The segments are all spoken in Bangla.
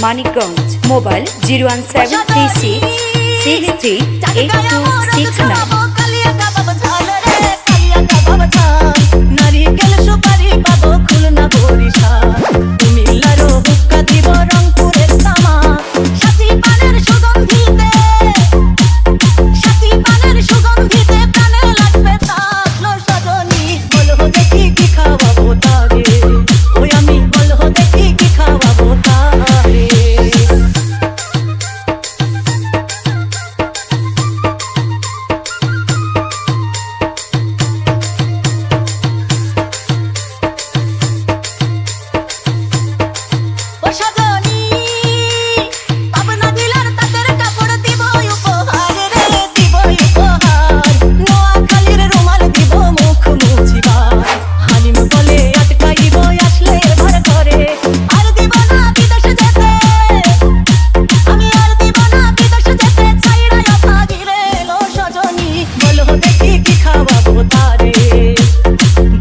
মানিকগঞ্জ। মোবাইল 01736 638269। নারিকেল সুপারি পাবো খুলনা বরিশাল, কুমিল্লারও হুক্কা দিব রংপুরের তামা। সাথী পানের সুগন্ধিতে, সাথী পানের সুগন্ধিতে প্রাণে লাগবে তাকলো সজনী। বলো দেখি কি খাওয়াবো তারে, ওই আমি বলো দেখি কি খাওয়াবো তারে।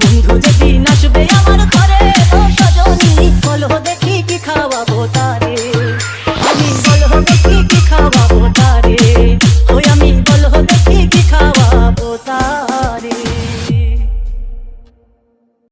বন্ধু যেদিন আসবে আমার ঘরে, ও সজনী বলো দেখি কি খাওয়াবো তারে।